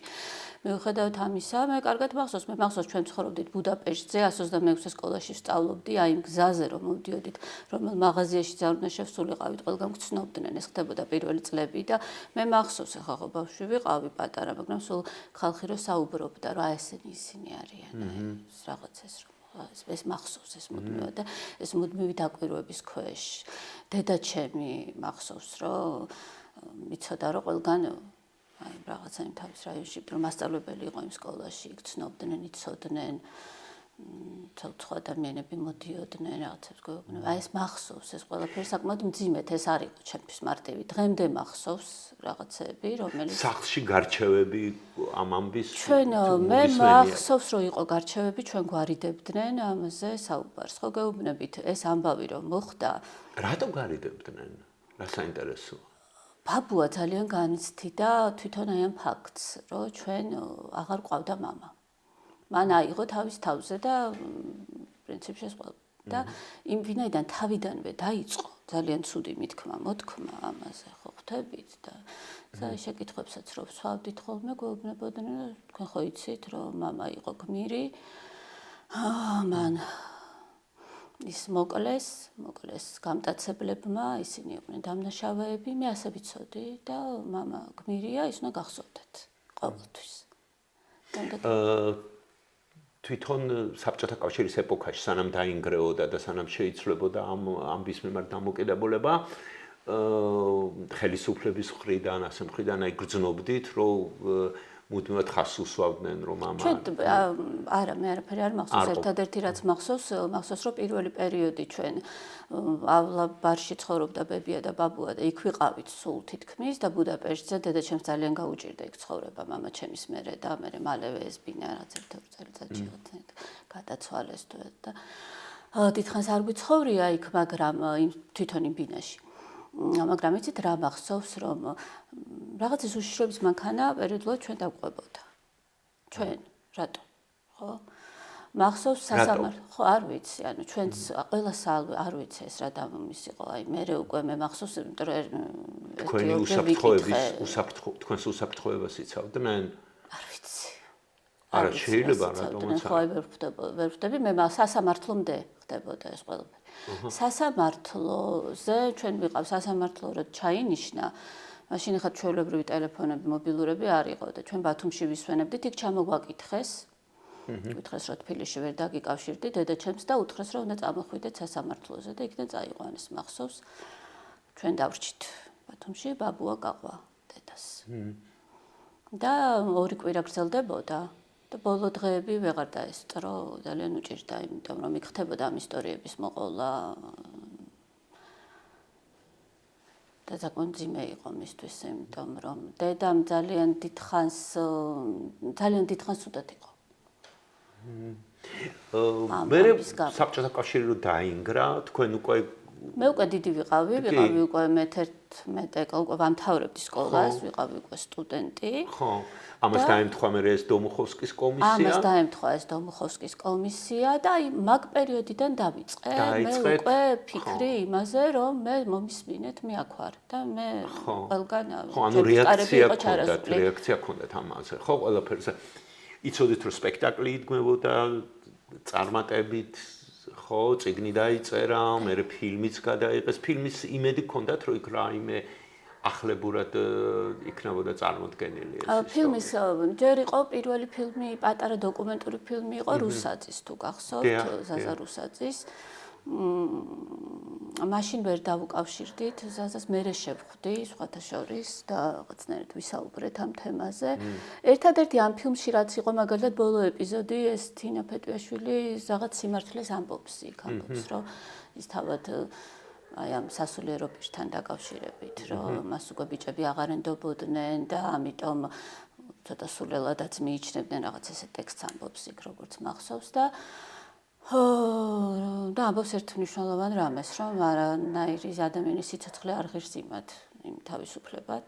მიუხედავად ამისა, მე კარგად მახსოვს, ჩვენ ცხოვრობდით ბუდაპეშტზე, 126 სკოლაში ვსწავლობდი, აი იმ გზაზე რომ მოვდიოდით, რომელ მაღაზიაში არ უნდა შევსულიყავით, ყველგან გწნობდნენ, ეს ხდებოდა პირველი წლები და მე მახსოვს, ახლა ხო ბავშვი ვიყავი პატარა, მაგრამ სულ ხალხი რო საუბრობდა, რა ესენი ისინი არიან, რაღაც ეს რომ ეს მახსოვს ეს მუდმივად და ეს მუდმივი დაკვირვების ქვეშ. დედა ჩემი მახსოვს, რომ მიცოდა რომ ყველგან აი რაღაცა იმ თავის რაიონში, რომ მასწავლებელი იყო იმ სკოლაში, იქ ცნობდნენ, იცოდნენ, სხვა ადამიანები მოდიოდნენ, რაღაცებს გვეუბნებოდნენ. აი ეს მახსოვს, ეს ყველაფერი საკმაოდ მძიმედ, ეს არ იყო ჩემთვის მარტივი. დღემდე მახსოვს რაღაცები, რომელიც სახლში გარჩევები ამ ამბის ჩვენ მე მახსოვს, რომ იყო გარჩევები, ჩვენ გვარიდებდნენ ამაზე საუბარს. ხო გეუბნებით, ეს ამბავი რომ მოხდა. რატო გარიდებდნენ? რა საინტერესოა? ბაბუა ძალიან განიცდიდა თვითონ აი ამ ფაქტს, რომ ჩვენ აღარ ყავდა мама. მან აიღო თავის თავზე და პრინციპში ეს ყველა და იმ ვინაიდან თავიდანვე დაიწყო ძალიან ცუდი მithქმა, მოთქმა ამაზე ხო ხვდებით და შეკითხვებსაც რომ ვსვავდით ხოლმე გვეუბნებოდნენ რომ თქვენ ხო იცით რომ мама იყო გმირი მან ის მოკლეს გამტაცებლებმა ისინი იყვნენ დამნაშავეები მე ასე ვიცოდი და мама გმირია ის უნდა გახსოვდეთ ყოველთვის თვითონ საბჭოთა კავშირის ეპოქაში სანამ დაინგრეოდა და სანამ შეიცვლებოდა ამ ამბის მიმართ დამოკიდებულება ხელისუფლების მხრიდან ასე მხრიდან აი გრძნობდით რომ მუდმივად ხას უსვავდნენ რომ ამა არა მე არაფერი არ მახსოვს ერთადერთი რაც მახსოვს რომ პირველი პერიოდი ჩვენ ავლაბარში ცხოვრობდა ბებია და ბაბუა და იქ ვიყავით სულ თითქმის და ბუდაპეშტზე დედა ჩემს ძალიან გაუჭირდა იქ ცხოვრება მამა ჩემის მერე და მე მალევე ეს ბინა რაღაც ერთ-ორ წელიწადში გადაცვალეს და დიდხანს არ გვიცხოვრია იქ მაგრამ თვითონ იმ ბინაში მაგრამ იცით რა მახსოვს რომ რაღაც ის უშიშროების მანქანა პერიოდულად ჩვენ დავყვებოდა. ჩვენ რატო? ხო? მახსოვს სასამართლო ხო არ ვიცი, ანუ ჩვენც ყველა სალვე არ ვიცი ეს რა დამის იყო. აი მე უკვე მე მახსოვს, იმიტომ რომ თქვენი თქვენს უსაფრთხოებას იცავდნენ? არ ვიცი. არა შეიძლება რატომაც ხო ვერ ვხვდები, მე სასამართლომდე ხდებოდა ეს ყველაფერი. სასამართლოზე ჩვენ ვიყავ სასამართლო რო ჩაინიშნა მაშინ ხა ჩვეულებრივი ტელეფონები მობილურები არ იყო და ჩვენ ბათუმში ვისვენებდით იქ ჩამოგვაკითხეს გითხრეს რომ თბილისში ვერ დაგიკავშირდით დედა ჩემს და უთხრეს რომ უნდა წამოხვიდეთ სასამართლოზე და იქიდან წაიყვანეს მახსოვს ჩვენ დავრჩით ბათუმში ბაბუა გაყვა დედას და ორი კვირა გრძელდებოდა და ბოლო დღეები ვეღარ დაესწრო ძალიან უჭირდა იმიტომ რომ იქ ხდებოდა ამ ისტორიების მოყოლა და საკმაოდ ძიმე იყო მისთვის იმიტომ რომ დედამ ძალიან დიდხანს ცუდად იყო მე საბჭოთა კავშირი რო დაინგრა თქვენ უკვე მე უკვე დიდი ვიყავი უკვე მე-11 უკვე ვამთავრებდი სკოლას ვიყავი უკვე სტუდენტი ხო ამას დაემთხვა მე ეს დომუხოვსკის კომისია და აი მაგ პერიოდიდან დავიწყე მე უკვე ფიქრი იმაზე რომ მე მომისმინეთ მე აქ ვარ და მე ყველგან ხო ანუ რეაქცია ჰქონდათ ამაზე ხო ყველაფერზე იცოდით რომ სპექტაკლი იდგმებოდა წარმატებით ხო წიგნი დაიწერა მე ფილმიც გადაიღეს ფილმის იმედი ჰქონდათ რომ იქ რაიმე ახლებურად იქნებოდა წარმოდგენილი ეს ფილმის ჯერ იყო პირველი ფილმი პატარა დოკუმენტური ფილმი იყო რუსაძის თუ გახსოვთ ზაზა რუსაძის მაშინ ვერ დავუკავშირდით ზაზას მერე შევხვდი სხვათა შორის და რაღაცნაირად ვისაუბრეთ ამ თემაზე ერთადერთი ამ ფილმში რაც იყო მაგალითად ბოლო ეპიზოდი ეს თინა ფეტვიაშვილი რაღაც სიმართლეს ამბობს იქ ამბობს რომ ის თავად აი ამ სასულიერო პირთან დაკავშირებით, რომ მას უკვე ბიჭები აღარ ენდობოდნენ და ამიტომ ცოტა სულელადაც მიიჩნევდნენ რაღაც ესე ტექსტს ამბობს იქ როგორც მახსოვს და ამბობს ერთ მნიშვნელოვან რამეს, რომ არანაირი ადამიანის სიცოცხლე არ ღირს იმად იმ თავისუფლებად.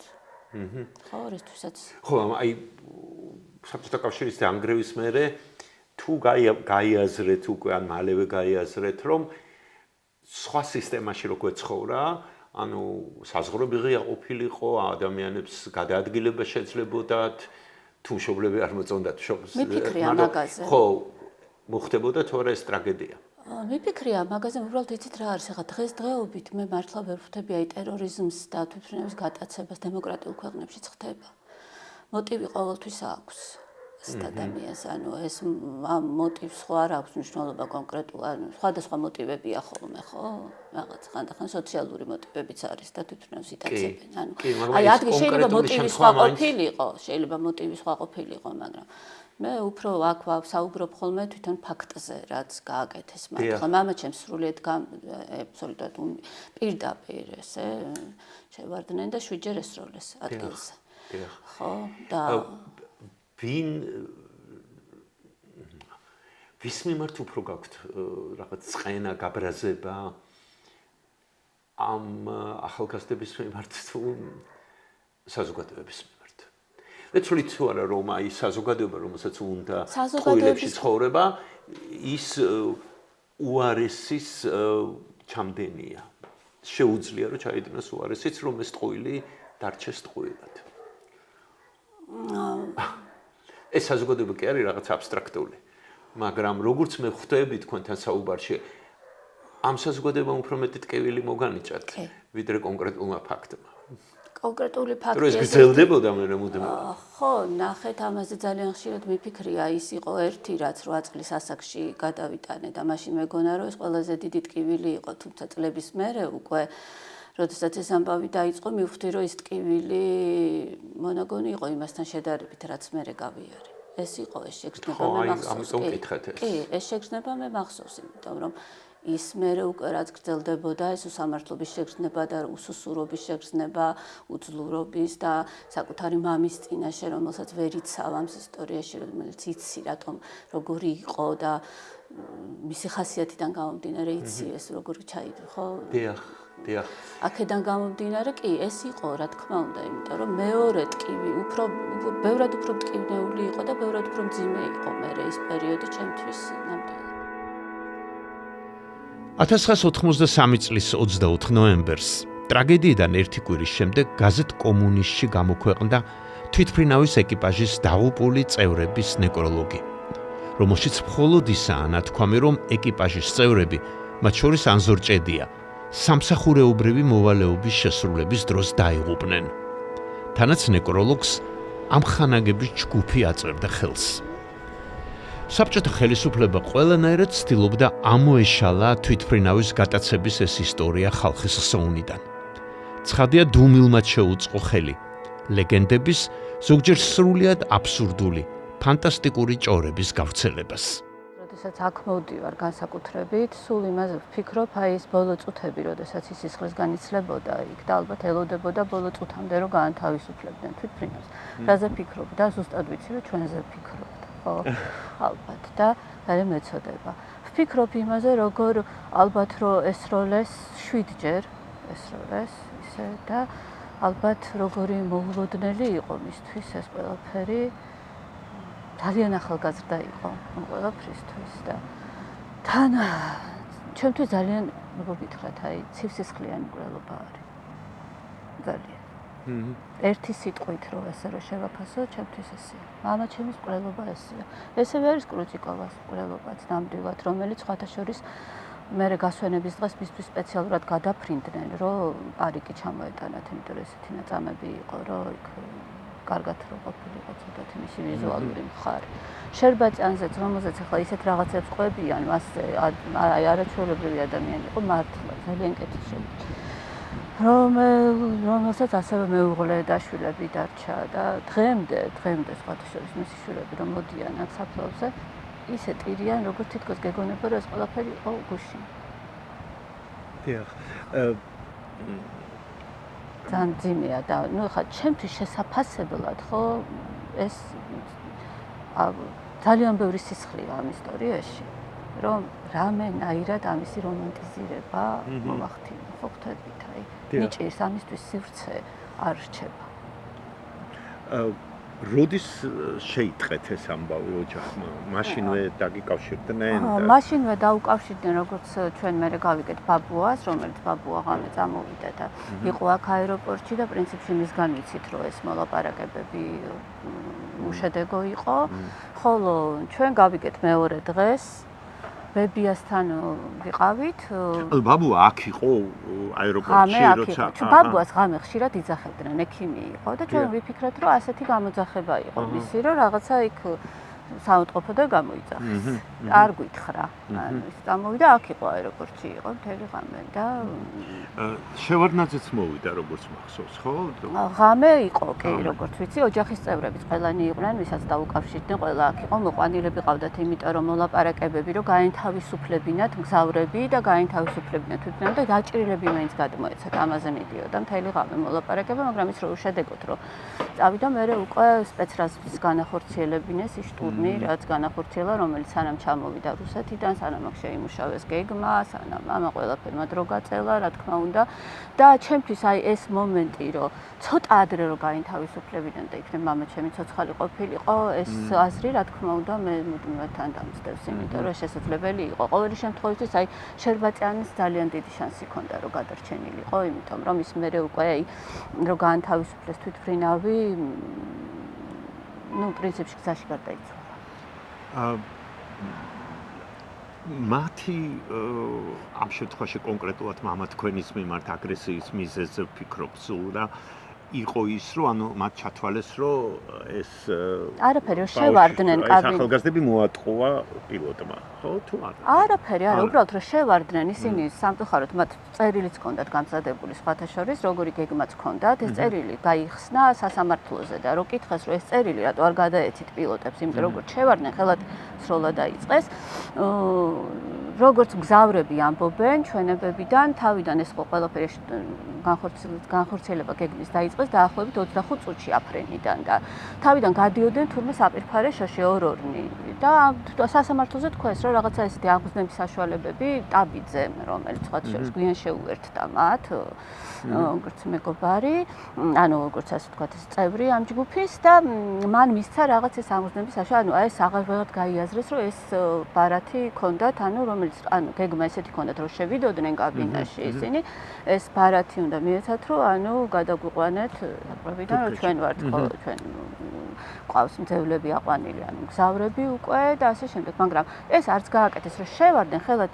ხო, რისთვისაც ხო, აი საბჭოთა კავშირის დანგრევის მერე თუ გაიაზრეთ უკვე ან მალევე გაიაზრეთ, რომ სხვა სისტემაში რო გვეცხოვრა, ანუ საზღვრები ღია ყოფილიყო, ადამიანებს გადაადგილება შეძლებოდათ, თუ მშობლები არ მოწონდათ შობს. მიფიქრია მაგაზე. ხო, მოხდებოდა თორე ეს ტრაგედია. მიფიქრია მაგაზე, უბრალოდ იცით რა არის, ხა დღესდღეობით მე მართლა ვერ ვხვდები აი ტერორიზმს და თვითმფრინავის გატაცებას დემოკრატიულ ქვეყნებშიც ხდება. მოტივი ყოველთვის აქვს. ადამიანს, ანუ ეს ამ მოტივს ხო არ აქვს მნიშვნელობა კონკრეტულად, ანუ სხვადასხვა მოტივებია ხოლმე, ხო? რაღაც ხანდახან სოციალური მოტივებიც არის და თვითმფრინავს იტაცებენ. ანუ აი ადგილ შეიძლება მოტივი სხვა ყოფილიყო, შეიძლება მოტივი სხვა ყოფილიყო, მაგრამ მე უფრო აქ საუბრობ ხოლმე თვითონ ფაქტზე, რაც გააკეთეს მართლა. მამაჩემს სრულიად აბსოლუტურად პირდაპირ ესე შევარდნენ და 7 ჯერ ესროლეს ადგილზე. ხო, და ვის მიმართ უფრო გაქვთ რაღაც წყენა, გაბრაზება ამ ახალგაზრდების მიმართ თუ საზოგადოების მიმართ? ეცვლით თუ არა რომ აი საზოგადოება, რომელსაც უნდა წყვილებში ცხოვრება, ის უარესის ჩამდენია. შეუძლია რომ ჩაიდინოს უარესიც, რომ ეს წყვილი დარჩეს წყვილად. ეს საზოგადოება კი არის რაღაც აბსტრაქტული, მაგრამ როგორც მე ხვდები თქვენთან საუბარში, ამ საზოგადოებამ უფრო მეტი ტკივილი მოგანიჭათ, ვიდრე კონკრეტულმა ფაქტმა. კონკრეტული ფაქტი ეს გრძელდებოდა მე რამოდენმე. ხო, ნახეთ, ამაზე ძალიან ხშირად მიფიქრია, ის იყო ერთი რაც 8 წლის ასაკში გადავიტანე და მაშინ მეგონა რომ ეს ყველაზე დიდი ტკივილი იყო, თუმცა წლების მერე უკვე როდესაც ეს ამბავი დაიწყო, მივხვდი რომ ის ტკივილი მონაგონი იყო იმასთან შედარებით, რაც მერე გავიარე. ეს იყო ეს შეგრძნება მე მახსოვს. კი, ეს შეგრძნება მე მახსოვს, იმიტომ რომ ის მერე უკვე რაც გრძელდებოდა, ეს უსამართლობის შეგრძნება და უსუსურობის შეგრძნება, უძლურობის და საკუთარი მამის წინაშე, რომელსაც ვერ იცავ ამ ისტორიაში, რომელიც იცი რატომ როგორი იყო და მისი ხასიათიდან გამომდინარე იცი ეს როგორი ჩაიდო, ხო? დიახ. აქედან გამომდინარე კი ეს იყო რა თქმა უნდა, იმიტომ რომ მეორე ტკივი ბევრად უფრო ტკივნეული იყო და ბევრად უფრო მძიმე იყო მე ეს პერიოდი ჩემთვის ნამდვილად. 1993 წლის 24 ნოემბერს ტრაგედიიდან ერთი კვირის შემდეგ გაზეთ კომუნისტში გამოქვეყნდა თვითმფრინავის ეკიპაჟის დაღუპული წევრების ნეკროლოგი, რომელშიც მხოლოდ ისაა ნათქვამი, რომ ეკიპაჟის წევრები, მათ შორის ანზორ ჭედია, სამსახურეობრივი მოვალეობის შესრულების დროს დაიღუპნენ. თანაც ნეკროლოგს ამ ხანაგების ჯგუფი აწევდა ხელს. საბჭოთა ხელისუფლება ყველანაირად ცდილობდა ამოეშალა თვითმფრინავის გატაცების ეს ისტორია ხალხის ხსოვნიდან. ცხადია დუმილმაც შეუწყო ხელი ლეგენდების, ზოგჯერ სრულიად აბსურდული, ფანტასტიკური ჭორების გავრცელებას. როდესაც აქ მოვდივარ განსაკუთრებით, სულ იმაზე ვფიქრობ, აი ეს ბოლო წუთები, როდესაც ის სისხლის განიცლებოდა იქ და ალბათ ელოდებოდა ბოლო წუთამდე, რომ გაანთავისუფლებდნენ თვითმფრინავს. რაზე ფიქრობ და ზუსტად ვიცი, რომ ჩვენზე ფიქრობ. ხო, ალბათ და ძალიან მეწოდება. ვფიქრობ იმაზე, როგორ ალბათ რომ ესროლეს 7 ჯერ ესროლეს ისე და ალბათ როგორი მოულოდნელი იყო მისთვის ეს ყველაფერი. ძალიან ახალგაზრდა იყო ამ ყველაფრისთვის და თან ჩემთვის ძალიან როგორ გითხრათ, აი ცივსისხლიანი მკვლელობა არის. ძალიან. ერთი სიტყვით რომ ესე რომ შევაფასო, ჩემთვის ესეა. მამაჩემის მკვლელობა ესეა. ესევე არის კრუტიკოვას მკვლელობაც ნამდვილად, რომელიც სხვათა შორის მერე გასვენების დღეს მისთვის სპეციალურად გადაფრინდნენ, რომ პარიკი ჩამოეტანათ, იმიტომ რომ ესეთი ნაწამები იყო, რომ იქ კარგად რო ყოფილიყო ცოტა მისი ვიზუალური მხარე. შერბაწანზეც, რომელზეც ახლა ისეთ რაღაცებს ყვებიან, მასზე აი არაჩვეულებრივი ადამიანი იყო მართლა, ძალიან კეთილშობილი. რომელსაც ასევე მეუღლე და შვილები დარჩა და დღემდე სხვათა შორის მისი შვილები რომ მოდიან აქ საფლავზე, ისე ტირიან, როგორც თითქოს გეგონება, რომ ეს ყველაფერი იყო გუშინ. დიახ. ძალიან ძიმეა და ნუ ხა ჩემთვის შესაძლებელად ხო ეს ძალიან ბევრი სისხლია ამ ისტორიაში რომ რამენაირად ამისი რომანტიზირება მომახდინა ხო ხვდებით აი ნიჭის ამისთვის სივრცე არ რჩება. როდის შეიტყეთ ეს ამბავი ოჯახმა? მაშინვე დაგიკავშირდნენ? მაშინვე დაუკავშირდნენ როგორც ჩვენ მერე გავიგეთ ბაბუას, რომელიც ბაბუა ღამე წამოვიდა და იყო აქ აეროპორტში და პრინციპში მისგან ვიცით რომ ეს მოლაპარაკებები უშედეგო იყო. ხოლო ჩვენ გავიგეთ მეორე დღეს ბებიასთან ვიყავით. ბაბუა აქ იყო აეროპორტში როცა ბაბუას ღამე ხშირად იძახებდნენ, ექიმი იყო და ჩვენ ვიფიქრეთ რომ ასეთი გამოძახება იყო მისი რომ რაღაცა იქ საავადმყოფო და გამოიძახეს. არ გითხრა. ანუ ის წამოვიდა აქ იყო აეროპორტში იყო მთელი ღამე და შევარდნაძეც მოვიდა როგორც მახსოვს ხო? ღამე იყო კი როგორც ვიცი ოჯახის წევრებიც ყველანი იყვნენ ვისაც დაუკავშირდნენ ყველა აქ იყო მოყვანილები ყავდათ იმიტომ რომ მოლაპარაკებები რომ გაინთავისუფლებინათ მგზავრები და გაინთავისუფლებინათ თვითონ და დაჭრილები მაინც გადმოეცათ ამაზე მიდიოდა მთელი ღამე მოლაპარაკება მაგრამ ის რო უშედეგოთ რომ წავიდა მერე უკვე სპეცრაზის განახორციელებინეს ის შტურმი რაც განახორციელა რომელიც სანამ ჩამოვიდა რუსეთიდან სანამ აქ შეიმუშავეს გეგმა სანამ ამა ყველაფერმა დრო გაწელა რა თქმა უნდა და ჩემთვის აი ეს მომენტი რომ ცოტა ადრე რომ გაინთავისუფლებიდნენ და იქნებ მამა ჩემი ცოცხალი ყოფილიყო ეს აზრი რა თქმა უნდა მე თან დამწდევს იმიტომ რომ შესაძლებელი იყო ყოველი შემთხვევაში აი შერბაწიანის ძალიან დიდი შანსი ჰქონდა რომ გადარჩენილიყო იმიტომ რომ ის მერე უკვე აი რომ გაანთავისუფლეს თვითმფრინავი ну პრინციპში გზაში გარდაიცვალა მათი ამ შემთხვევაში კონკრეტულად მამა თქვენის მიმართ აგრესიის მიზეზზე ვფიქრობ სულ და იყო ის რომ ანუ მათ ჩათვალეს რომ ეს არაფერი შევარდნენ კაბინეტში ეს ახალგაზრდები მოატყუა პილოტმა ხო თუ არა არაფერი არა უბრალოდ რომ შევარდნენ ისინი სამწუხაროდ მათ წერილიც ჰქონდათ გამზადებული სხვათა შორის როგორი გეგმაც ჰქონდათ ეს წერილი გაიხსნა სასამართლოზე და რო კითხეს რომ ეს წერილი რატო არ გადაეცით პილოტებს იმიტომ როგორც შევარდნენ ხელად სროლა დაიწყეს როგორც მგზავრები ამბობენ ჩვენებებიდან თავიდან ეს ყველაფერი განხორციელება გეგმის დაიწყეს დაახლოებით 25 წუთში აფრენიდან და თავიდან გადიოდნენ თურმე საპირფარე შოში ორ-ორნი და სასამართლოზე თქვეს რომ რაღაცა ესეთი აღგზნების საშუალებები ტაბიძე რომელიც სხვა შორის გვიან შეუერთდა მათ როგორც მეგობარი ანუ როგორც ასე ვთქვათ ეს წევრი ამ ჯგუფის და მან მისცა რაღაც ეს აღგზნების საშუალება ანუ ეს აღარ გაიაზრეს რომ ეს ბარათი ჰქონდათ ანუ რომელიც ანუ გეგმა ესეთი ჰქონდათ რომ შევიდოდნენ კაბინაში ისინი ეს ბარათი უნდა მიეცათ რომ ანუ გადაგვიყვანეთ საყრობიდან რომ ჩვენ ვართ ხოლმე ჩვენ ყავს მძევლები აყვანილი ანუ მგზავრები უკვე და ასე შემდეგ მაგრამ ეს არც გააკეთეს რომ შევარდნენ ხელად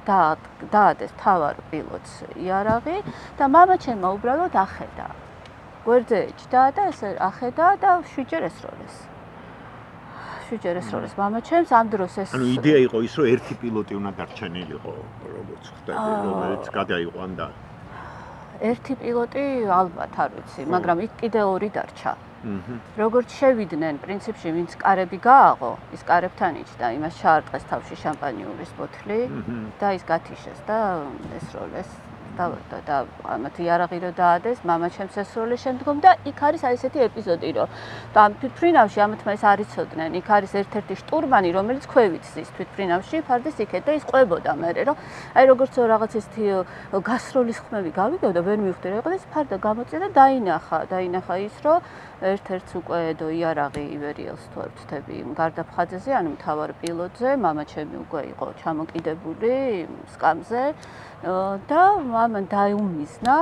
დაადეს თავარ პილოტს იარაღი და მამა ჩემმა უბრალოდ ახედა გვერდზე ეჭდა და ესე ახედა და შვიდჯერ ესროლეს მამა ჩემს ამ დროს ეს ანუ იდეა იყო ის რომ ერთი პილოტი უნდა დარჩენილიყო როგორც ხვდები რომელიც გადაიყვანდა ერთი პილოტი ალბათ არ ვიცი, მაგრამ იქ კიდე ორი დარჩა. როგორც შევიდნენ, პრინციპში ვინც კარები გააღო, ის კარებთან იჯდა, იმას ჩაარტყეს თავში შამპანიურის ბოთლი და ის გათიშეს და ესროლეს და ამათ იარაღი რო დაადეს, მამა ჩემს ესროლეს შემდგომ და იქ არის აი ესეთი ეპიზოდი, რომ ამ თვითმფრინავში ამათმა ეს არ იცოდნენ, იქ არის ერთ-ერთი შტურმანი, რომელიც ქვევით ზის თვითმფრინავში, ფარდის იქეთ და ის ყვებოდა მერე, რომ აი როგორც რაღაც ესეთი გასროლის ხმები გავიგებდა, ვერ მივხვდი რა იყო და ის ფარდა გამოწია და დაინახა ის, რომ ერთ-ერთს უკვე ედო იარაღი ივერიელს თუ არ ვთქვი, გარდაფხაძეზე, ანუ მთავარ პილოტზე, მამა ჩემი უკვე იყო ჩამოკიდებული სკამზე და მამან დაუმიზნა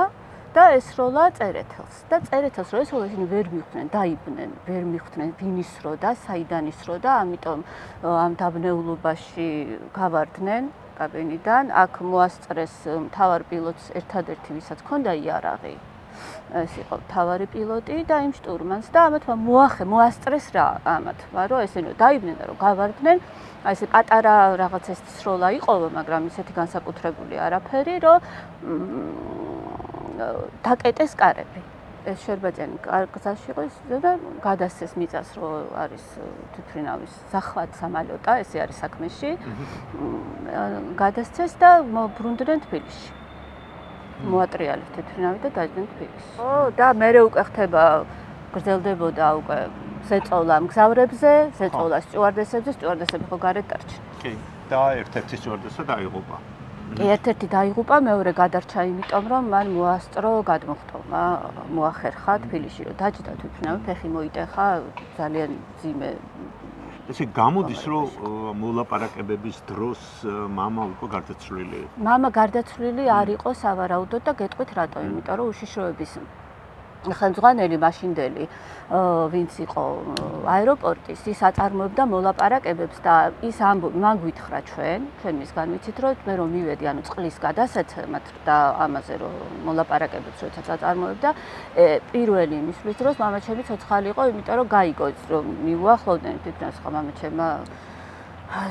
და ესროლა წერეთელს და წერეთელს რო ესროლა ისინი ვერ მიხვდნენ დაიბნენ ვერ მიხვდნენ ვინ ისროდა საიდან ისროდა ამიტომ ამ დაბნეულობაში გავარდნენ კაბინიდან აქ მოასწრეს მთავარ პილოტს ერთადერთი ვისაც ჰქონდა იარაღი ეს იყო მთავარი პილოტი და იმ შტურმანს და ამათმა მოასწრეს რა ამათმა რომ ესენი დაიბნენ და რომ გავარდნენ აი ესე პატარა რაღაც ეს სროლა იყო მაგრამ ისეთი განსაკუთრებული არაფერი რომ დაკეტეს კარები ეს შერბაწიანი გზაში იყო და გადასცეს მიწას რომ არის თვითმფრინავის ზახვად სამალოტა ესე არის საქმეში გადასცეს და ბრუნდნენ თბილისში მოატრიალეს თვითმფრინავი და დაჯდნენ თბილისში. და მე უკვე ხდება გრძელდებოდა უკვე ზეწოლა მგზავრებზე, ზეწოლა სტიუარდესებზე, სტიუარდესები ხო გარეთ დარჩნენ. კი, და ერთ-ერთი სტიუარდესა დაიღუპა. ერთ-ერთი დაიღუპა, მეორე გადარჩა იმიტომ, რომ მან მოასწრო გადმოხტომა, მოახერხა თბილისში, რომ დაჯდა თვითმფრინავი, ფეხი მოიტეხა, ძალიან ძიმე. ესე გამოდის, რომ მოლაპარაკებების დროს მამა უკვე გარდაცვლილი იყო. მამა გარდაცვლილი არ იყო სავარაუდოდ და გეტყვით რატო, იმიტომ რომ უშიშროების ხელმძღვანელი მაშინდელი ვინც იყო აეროპორტის, ის აწარმოებდა მოლაპარაკებებს და ის ამბობ მან გვითხრა ჩვენ მისგან ვიცით რომ მე რომ მივედი ანუ წყლის გადასაცემად და ამაზე რომ მოლაპარაკებებს როდესაც აწარმოებდა პირველი იმისთვის დროს მამა ჩემი ცოცხალი იყო, იმიტომ რომ გაიგო რომ მიუახლოვდნენ თვითონაც ხო მამა ჩემმა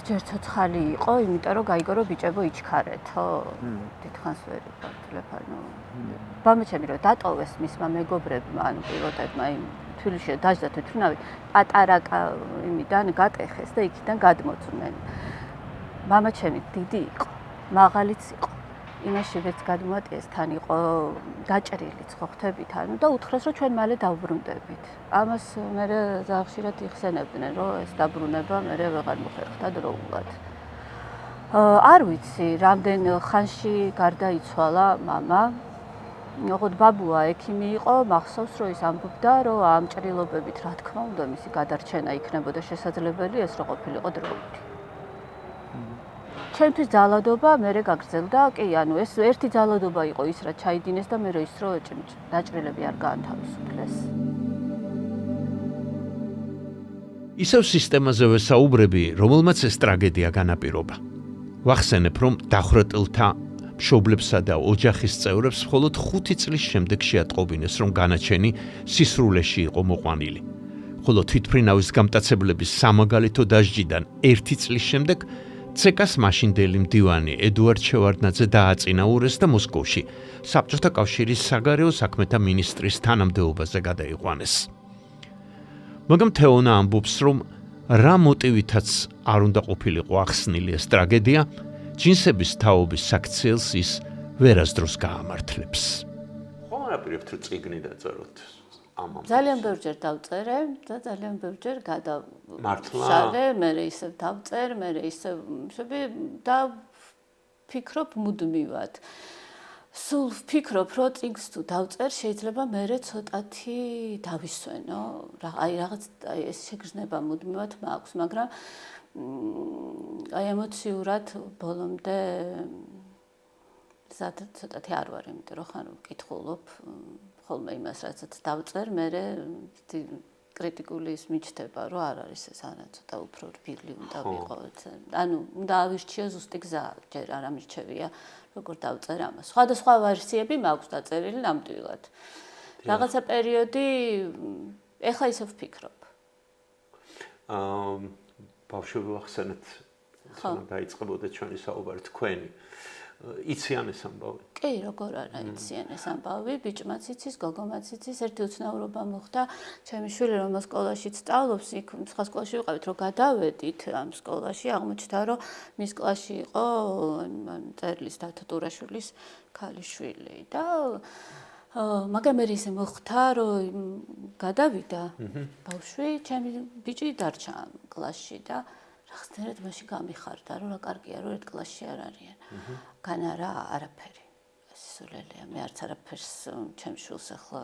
ჯერ ცოცხალი იყო, იმიტომ რომ გაიგო რომ ბიჭებო იჩქარეთო. დიდხანს ვერ ტელეფონო. ბამეჩემი რომ დატოვეს მისმა მეგობრებმა, ანუ პილოტებმა იმ თბილისში დაჯდა თვითმფრინავი, პატარა იმიდან გატეხეს და იქიდან გადმოწვნენ. მამაჩემი დიდი იყო, მაღალიც იყო. იმაში ვერც გადმოატიეს, თან იყო დაჭრილიც ხო ხვდებით, ანუ და უთხრეს რომ ჩვენ მალე დავბრუნდებით. ამას მე ძალიან ხშირად იხსენებდნენ, რომ ეს დაბრუნება მე ვეღარ მოხერხდა დროულად. არ ვიცი, რამდენ ხანში გარდაიცვალა მამა. ოღონდ ბაბუა ექიმი იყო, მახსოვს რომ ის ამბობდა, რომ ამ ჭრილობებით რა თქმა უნდა მისი გადარჩენა იქნებოდა შესაძლებელი, ეს რო ყოფილიყო დროული. ჩემთვის ძალადობა მერე გაგრძელდა, კი, ანუ ეს ერთი ძალადობა იყო ის რა ჩაიდინეს და მე რო ის რო დაჭრილები არ გაანთავისუფლეს. ისევ სისტემაზე ვესაუბრები, რომელმაც ეს ტრაგედია განაპირობა. ვახსენებ, რომ დახვრეტილთა მშობლებსა და ოჯახის წევრებს მხოლოდ 5 წლის შემდეგ შეატყობინეს, რომ განაჩენი სისრულეში იყო მოყვანილი. ხოლო თვითმფრინავის გამტაცებლების სამაგალითო დასჯიდან 1 წლის შემდეგ ცეკას მაშინდელი მდივანი ედუარდ შევარდნაძე დააწინაურეს და მოსკოვში საბჭოთა კავშირის საგარეო საქმეთა მინისტრის თანამდებობაზე გადაიყვანეს. მაგრამ თეონა ამბობს, რომ რა მოტივითაც არ უნდა ყოფილიყო ახსნილი ეს ტრაგედია, ჯინსების თაობის საქციელს ის ვერასდროს გაამართლებს. ხო, არაპირებთ რომ წიგნი დაწეროთ ამამ. ძალიან ბევრჯერ დავწერე და ძალიან ბევრჯერ მართლა? შალე, მე ისევ დავწერ, მე ისევ და ფიქრობ მუდმივად. სულ ვფიქრობ, რომ წიგნს თუ დავწერ, შეიძლება მე ცოტათი დავისვენო. აი რაღაც ეს შეგრძნება მუდმივად მაქვს, მაგრამ აი ემოციურად ბოლომდე ცოტათი არ ვარ, იმიტომ რომ ხან ვკითხულობ ხოლმე იმას, რასაც დავწერ, მე კრიტიკული ის მიჩნდება, რომ არ არის ეს არა ცოტა უფრო რბილი უნდა ვიყოთ. ანუ უნდა ავირჩიო ზუსტი გზა, ჯერ არ ამირჩევია, როგორ დავწერ ამას. სხვადასხვა ვერსიები მაქვს დაწერილი ნამდვილად. რაღაცა პერიოდი ეხლა ისევ ვფიქრობ. ბავშვები ვახსენეთ, დაიწყებოდა ჩვენი საუბარი თქვენი. იციან ეს ამბავი? კი, როგორ არა იციან ეს ამბავი, ბიჭმაც იცის, გოგომაც იცის, ერთი უცნაურობა მოხდა, ჩემი შვილი რომ სკოლაშიც სწავლობს, იქ სხვა სკოლაში ვიყავით, რომ გადავედით ამ სკოლაში, აღმოჩნდა, რომ მის კლასში იყო წერლის დათო ტურაშვილის ქალიშვილი და მაგრამ მე ისე მოხდა, რომ გადავიდა ბავშვი, ჩემი ბიჭი დარჩა ამ კლასში და რაღაცნაირად მაშინ გამიხარდა, რომ რა კარგია, რომ ერთ კლასში არ არიან. გან არაფერი. სულელია, მე არც არაფერს ჩემ შვილს ახლა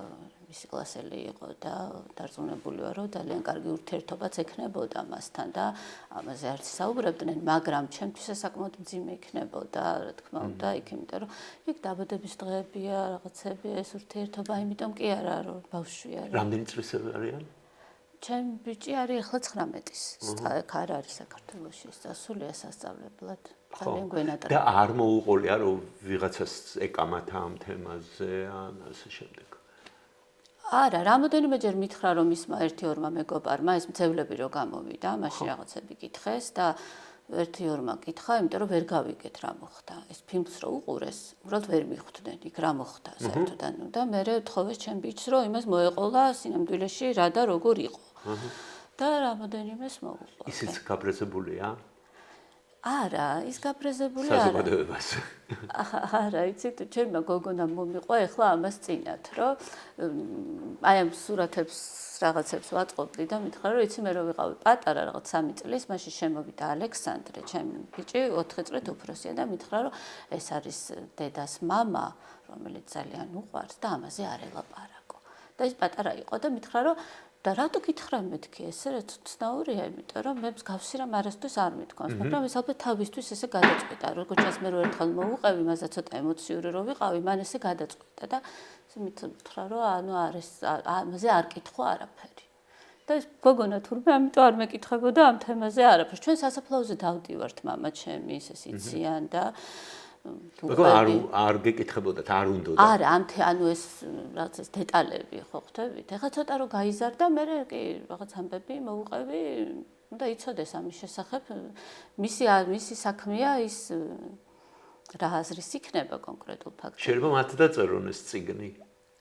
მისი კლასელი იყო და დარწმუნებული ვარ, რომ ძალიან კარგი ურთიერთობაც ექნებოდა მასთან და ამაზე არც საუბრებდნენ, მაგრამ ჩემთვის ეს საკმაოდ მძიმე იქნებოდა, რა თქმა უნდა, იქ იმიტომ რომ იქ დაბადების დღეებია, რაღაცებია, ეს ურთიერთობა, იმიტომ კი არა, რომ ბავშვი არის. რამდენი წლისები არიან? ჩემი ბიჭი არის ახლა 19-ის. აქ არ არის საქართველოში, სწავლია სასწავლებლად. ძალიან გვენატრა. და არ მოუყოლია რომ ვიღაცას ეკამათა ამ თემაზე ან ასე შემდეგ. არა, რამოდენიმეჯერ მითხრა რომ ისმა 1-2 მეგობარმა ეს მცევლები რო გამოვიდა, მაშინ რაღაცები კითხეს და 1-2 კითხა, იმიტომ რომ ვერ გავიგეთ რა მოხდა. ეს ფილმს რო უყურეს, უბრალოდ ვერ მიხვდნენ იქ რა მოხდა საერთოდ ანუ და მე ვთხოვეს ჩემ ბიჭს რომ იმას მოეყოლა სინამდვილეში რა და როგორ იყო. და რამოდენიმეს მოუყვა. ისიც გაბრაზებულია? არა, ის გაფრეზებული არა. საზოგადოებას. არა, იცით, ჩემმა გოგონამ მომიყვა ეხლა ამას წინათ, რომ აი ამ სურათებს რაღაცებს ვაწყობდი და მითხრა, რომ იცი მე რო ვიყავი პატარა, რაღაც 3 წლის, მაშინ შემოვიდა ალექსანდრე, ჩემი ბიჭი 4 წლით უფროსია და მითხრა, რომ ეს არის დედას მამა, რომელიც ძალიან უყვარს და ამაზე არ ელაპარაკო. და ის პატარა იყო და მითხრა, რომ და რატო გითხრა მეთქი ესე რა ცნაურია, იმიტომ რომ მე მსგავსი რამ არასდროს არ მithქვამს, მაგრამ ეს ალბათ თავისთვის ესე გადაწყვეტა, როგორც ჩანს მე რო ერთხელ მოვუყევი, მასა ცოტა ემოციური რო ვიყავი, მან ესე გადაწყვეტა და მითხრა რომ ანუ არის ამაზე არ კითხო არაფერი. და ეს გოგონა თურმე ამიტომ არ მეკითხებოდა ამ თემაზე არაფერს. ჩვენ სასაფლაოზე დავდივართ მამა ჩემი ეს იციან და მაგრამ არ გეკითხებოდათ, არ უნდოდა. არა, ანუ ეს რაღაც ეს დეტალები ხო ხვდებით? ეხლა ცოტა რო გაიზარდა, მე კი რაღაც ამბები მოვუყევი და იცოდეს ამის შესახებ. მისი საქმეა ის რა აზრის იქნება კონკრეტულ ფაქტში. შეიძლება მათ დაწერონ ეს წიგნი.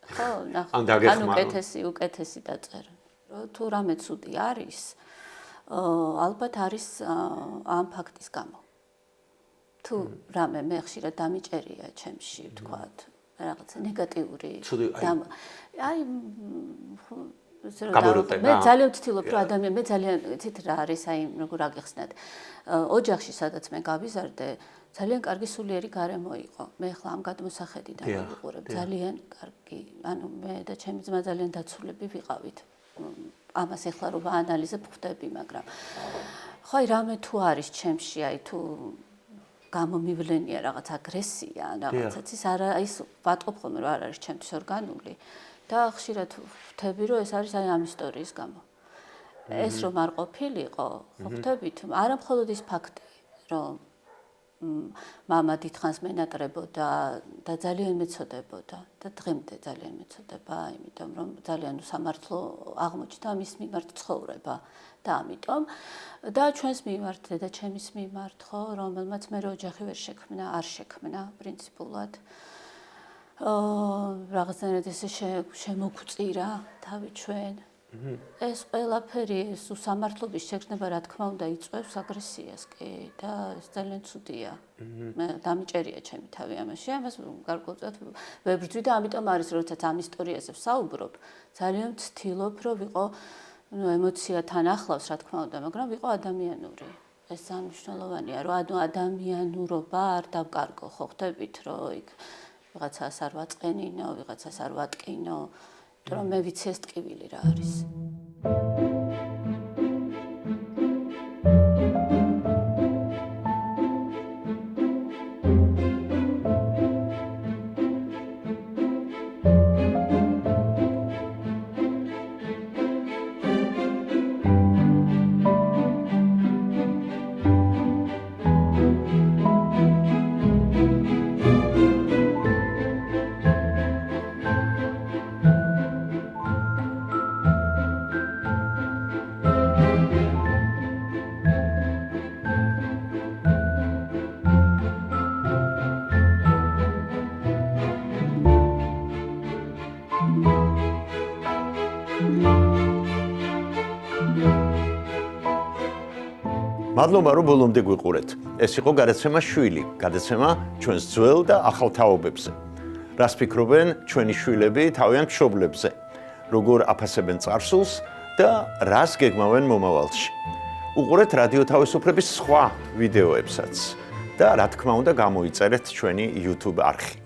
ხო, ან დაგეხმაროთ. უკეთესი დაწერონ. თუ რამე ცუდი არის, ალბათ არის ამ ფაქტის გამო. თუ რამე მე ხშირად დამიჭერია ჩემში, ვთქვათ, რაღაცა ნეგატიური აი მე ძალიან ვცდილობ რომ ადამიანი მე ძალიან იცით რა არის აი როგორ აგეხსნათ ოჯახში სადაც მე გავიზარდე ძალიან კარგი სულიერი გარემო იყო მე ახლა ამ გადმოსახედიდან ვიყურებ ძალიან კარგი ანუ მე და ჩემი ძმა ძალიან დაცულები ვიყავით ამას ახლა რომ აანალიზებ ხვდები მაგრამ ხო აი რამე თუ არის ჩემში აი თუ გამომივლენია რაღაც აგრესია რაღაცაც ის არა ის ვატყობ ხოლმე რომ არ არის ჩემთვის ორგანული და ხშირად ვთები რომ ეს არის აი ამ ისტორიის გამო ეს რომ არ ყოფილიყო ხო ხვდებით არა მხოლოდ ის ფაქტი რომ მამა დიდხანს მენატრებოდა და ძალიან მეცოდებოდა და დღემდე ძალიან მეცოდება იმიტომ რომ ძალიან უსამართლო აღმოჩნდა მის მიმართ ცხოვრება და ამიტომ და ჩვენს მიმართ და ჩემის მიმართ ხო რომელმაც მე ოჯახი ვერ შექმნა არ შექმნა პრინციპულად რაღაცნაირად ესე შემოგვწირა თავი ჩვენ ეს ყველაფერი ეს უსამართლობის შეგრძნება რა თქმა უნდა იწვევს აგრესიას კი და ეს ძალიან ცუდია მე დამიჭერია ჩემი თავი ამაში ამას გარკვეულწილად ვებრძვი და ამიტომ არის როდესაც ამ ისტორიაზე ვსაუბრობ ძალიან ვცდილობ რომ ვიყო ну ემოციათან ახლავს რა თქმა უნდა მაგრამ ვიყო ადამიანური ეს მნიშვნელოვანია რომ ადამიანურობა არ დავკარგო ხო ხვდებით რომ იქ ვიღაცას არ ვაწყენინო ვიღაცას არ ვატკინო რომ მე ვიცი ეს ტკივილი რა არის მადლობა რომ ბოლომდე გვიყურეთ. ეს იყო გადაცემა შვილი, გადაცემა ჩვენს ძველ და ახალ თაობებზე. რას ფიქრობენ ჩვენი შვილები თავიანთ მშობლებზე? როგორ აფასებენ წარსულს და რას გეგმავენ მომავალში? უყურეთ რადიო თავისუფლების სხვა ვიდეოებსაც და რა თქმა უნდა გამოიწერეთ ჩვენი YouTube არხი.